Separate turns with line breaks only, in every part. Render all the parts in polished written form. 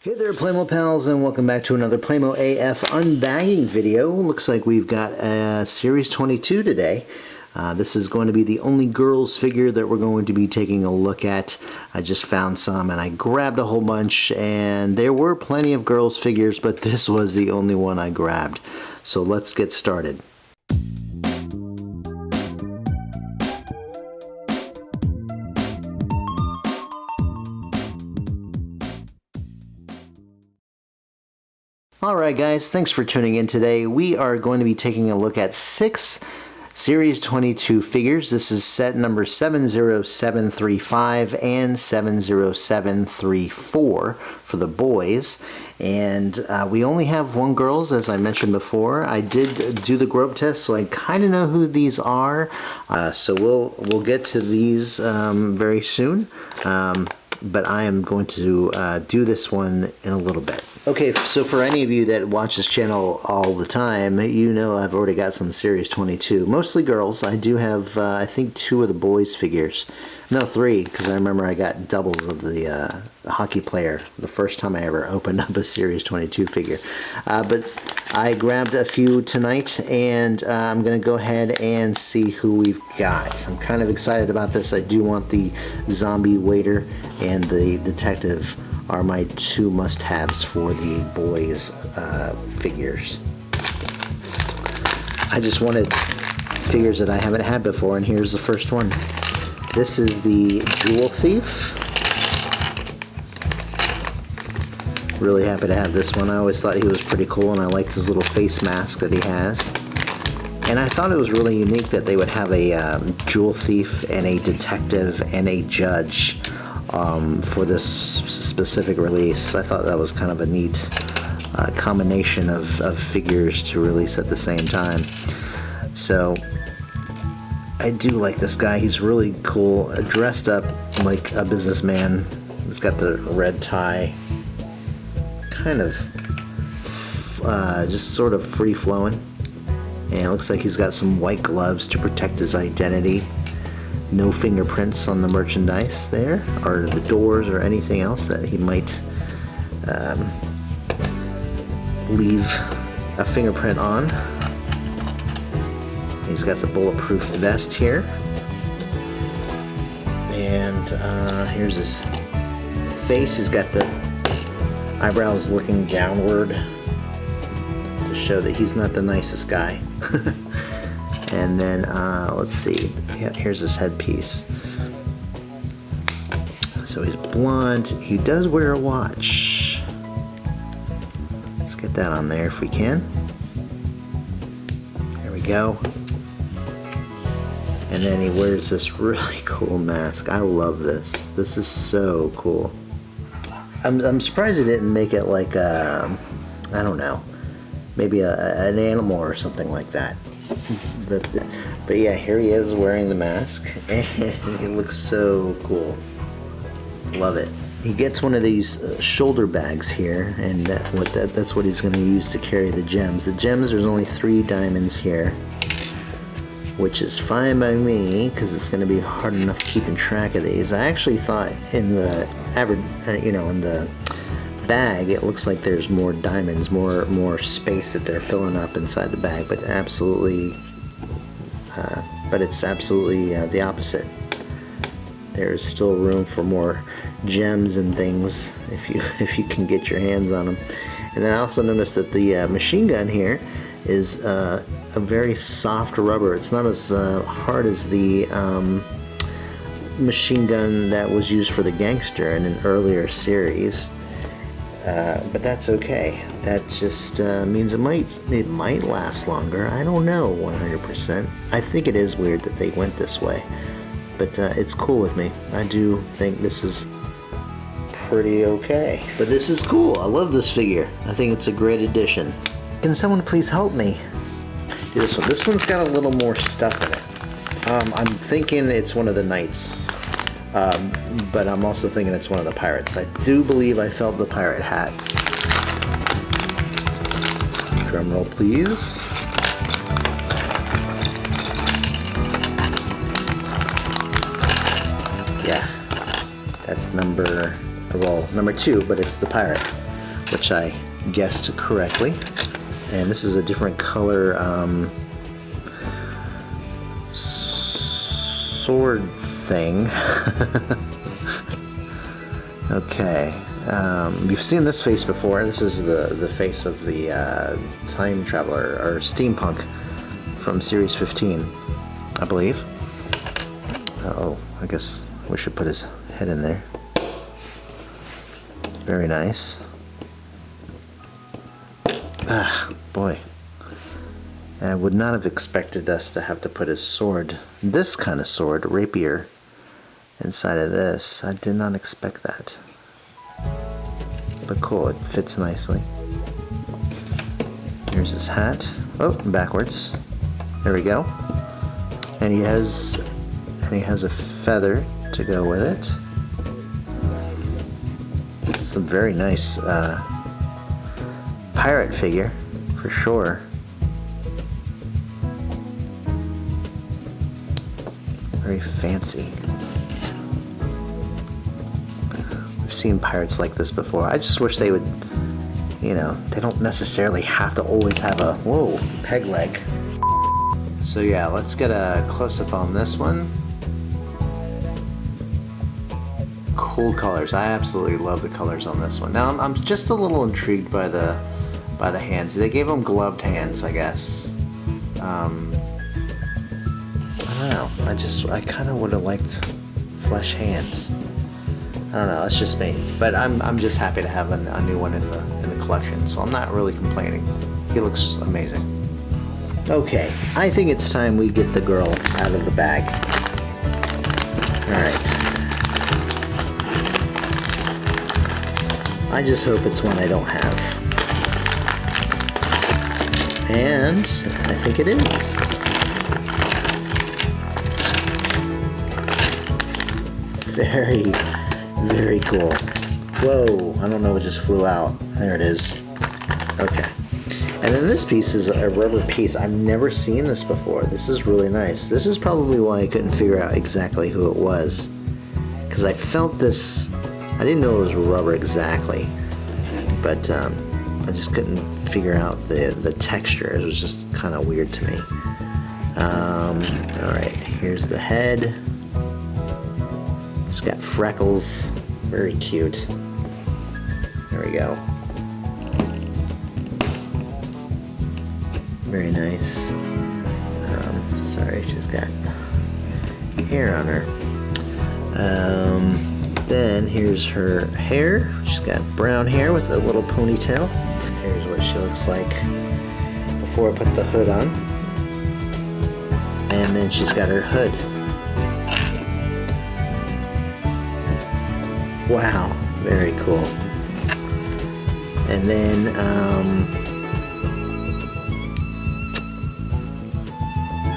Hey there, Playmo pals, and welcome back to another Playmo AF unbagging video. Looks like we've got a Series 22 today. This is going to be the only girls figure that we're going to be taking a look at. I just found some and I grabbed a whole bunch, and there were plenty of girls figures, but this was the only one I grabbed. So let's get started. Alright guys, thanks for tuning in today. We are going to be taking a look at 6 Series 22 figures. This is set number 70735 and 70734 for the boys. And we only have one girls, as I mentioned before. I did do the grope test, so I kind of know who these are. So we'll get to these very soon. But I am going to do this one in a little bit. Okay, so for any of you that watch this channel all the time, you know I've already got some Series 22. Mostly girls. I do have, I think, 2 of the boys figures. No, 3, because I remember I got doubles of the hockey player the first time I ever opened up a Series 22 figure. But I grabbed a few tonight, and I'm going to go ahead and see who we've got. I'm kind of excited about this. I do want the zombie waiter and the detective are my 2 must-haves for the boys figures. I just wanted figures that I haven't had before, and here's the first one. This is the Jewel Thief. Really happy to have this one. I always thought he was pretty cool, and I liked his little face mask that he has. And I thought it was really unique that they would have a Jewel Thief and a detective and a judge for this specific release. I thought that was kind of a neat combination of figures to release at the same time. So I do like this guy. He's really cool, dressed up like a businessman. He's got the red tie, kind of just sort of free-flowing, and it looks like he's got some white gloves to protect his identity. No fingerprints on the merchandise there, or the doors, or anything else that he might leave a fingerprint on. He's got the bulletproof vest here, and here's his face. He's got the eyebrows looking downward to show that he's not the nicest guy. And then let's see, yeah, here's his headpiece. So he's blonde. He does wear a watch. Let's get that on there if we can. There we go. And then he wears this really cool mask. I love this. This is so cool. I'm surprised he didn't make it like I don't know, maybe an animal or something like that. But yeah, here he is wearing the mask, and he looks so cool. Love it. He gets one of these shoulder bags here, and that's what he's going to use to carry the gems. The gems, there's only 3 diamonds here, which is fine by me because it's going to be hard enough keeping track of these. I actually thought in the average, in the bag, it looks like there's more diamonds, more space that they're filling up inside the bag, but absolutely, it's absolutely the opposite. There's still room for more gems and things if you can get your hands on them. And then I also noticed that the machine gun here is a very soft rubber. It's not as hard as the machine gun that was used for the gangster in an earlier series. But that's okay. That just means it might last longer. I don't know 100%. I think it is weird that they went this way, but it's cool with me. I do think this is pretty okay. But this is cool. I love this figure. I think it's a great addition. Can someone please help me do this one? This one's got a little more stuff in it. I'm thinking it's one of the knights. But I'm also thinking it's one of the pirates. I do believe I felt the pirate hat. Drum roll, please. Yeah, that's number 2, but it's the pirate. which I guessed correctly. And this is a different color sword thing. Okay, you've seen this face before. This is the face of the time traveler, or steampunk, from series 15, I believe. Uh-oh, I guess we should put his head in there. Very nice. Ah, boy. I would not have expected us to have to put his sword, this kind of sword, rapier, inside of this. I did not expect that. But cool, it fits nicely. Here's his hat. Oh, backwards. There we go. And he has a feather to go with it. It's a very nice pirate figure, for sure. Very fancy. We've seen pirates like this before. I just wish they would, you know, they don't necessarily have to always have a, whoa, peg leg. So yeah, let's get a close-up on this one. Cool colors. I absolutely love the colors on this one. Now I'm just a little intrigued by the hands. They gave them gloved hands, I guess. I don't know. I kind of would have liked flesh hands. I don't know. It's just me. But I'm just happy to have a new one in the collection. So I'm not really complaining. He looks amazing. Okay, I think it's time we get the girl out of the bag. All right. I just hope it's one I don't have. And I think it is. Very, very cool. Whoa, I don't know what just flew out. There it is. Okay. And then this piece is a rubber piece. I've never seen this before. This is really nice. This is probably why I couldn't figure out exactly who it was. Because I felt this, I didn't know it was rubber exactly. But I just couldn't figure out the texture. It was just kind of weird to me. Alright, here's the head. It's got freckles. Very cute. There we go. Very nice. Sorry, she's got hair on her. Then here's her hair. She's got brown hair with a little ponytail. Here's what she looks like before I put the hood on. And then she's got her hood. Wow, very cool. And then,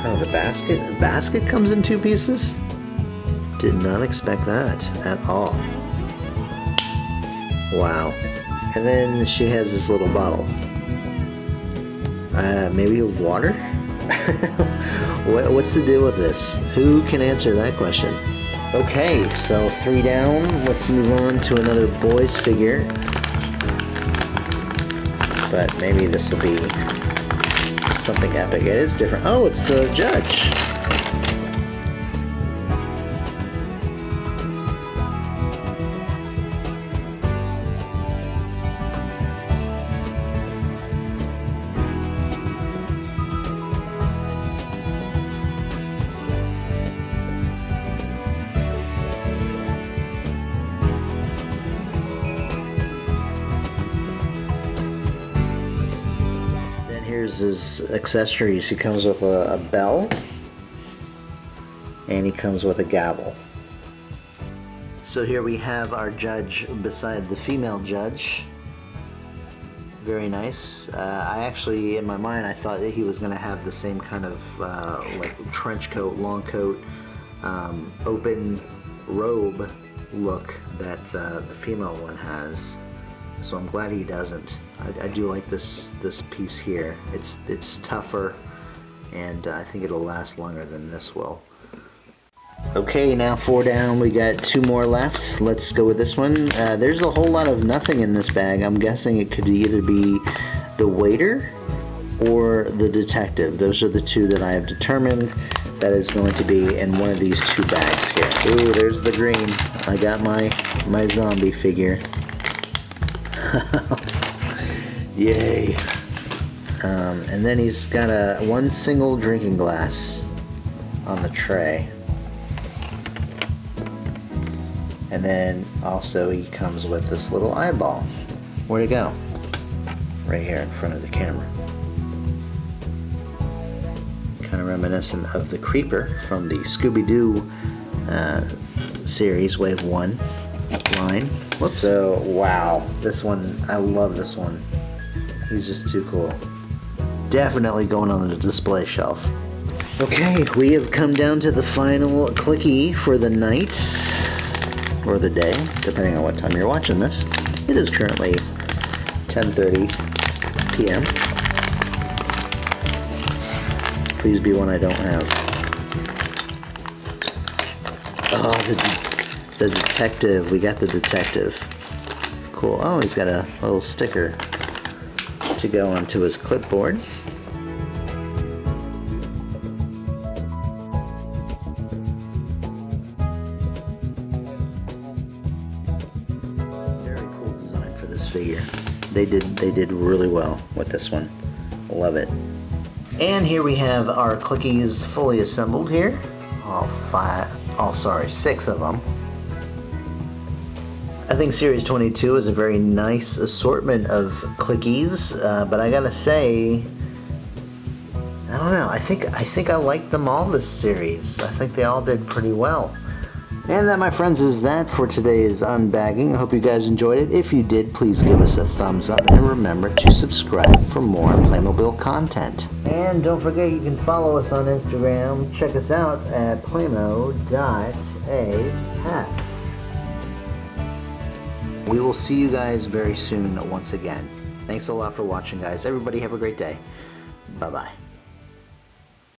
oh, the basket. The basket comes in two pieces? Did not expect that at all. Wow. And then she has this little bottle. Maybe of water? What's the deal with this? Who can answer that question? Okay, so 3 down. Let's move on to another boy's figure. But maybe this will be something epic. It is different. Oh, it's the judge. Here's his accessories. He comes with a bell, and he comes with a gavel. So here we have our judge beside the female judge. Very nice. I actually, in my mind, I thought that he was going to have the same kind of like trench coat, long coat, open robe look that the female one has. So I'm glad he doesn't. I do like this piece here. It's tougher, and I think it'll last longer than this will. Okay, now 4 down. We got 2 more left. Let's go with this one. There's a whole lot of nothing in this bag. I'm guessing it could either be the waiter or the detective. Those are the 2 that I have determined that is going to be in one of these 2 bags here. Ooh, there's the green. I got my zombie figure. Yay. And then he's got one single drinking glass on the tray. And then also he comes with this little eyeball. Where'd it go? Right here in front of the camera. Kind of reminiscent of the Creeper from the Scooby-Doo series, Wave 1 line. Whoops. So, wow, this one, I love this one. He's just too cool. Definitely going on the display shelf. Okay, we have come down to the final Klicky for the night, or the day, depending on what time you're watching this. It is currently 10:30 p.m. Please be one I don't have. Oh, the detective. We got the detective. Cool. Oh, he's got a little sticker to go onto his clipboard. Very cool design for this figure. They did really well with this one. Love it. And here we have our Klickys fully assembled here. Six of them. I think Series 22 is a very nice assortment of Klickys, but I gotta say, I don't know. I think I like them all this series. I think they all did pretty well. And that, my friends, is that for today's unbagging. I hope you guys enjoyed it. If you did, please give us a thumbs up and remember to subscribe for more Playmobil content. And don't forget, you can follow us on Instagram. Check us out at playmo.ahat. We will see you guys very soon once again. Thanks a lot for watching, guys. Everybody have a great day. Bye-bye.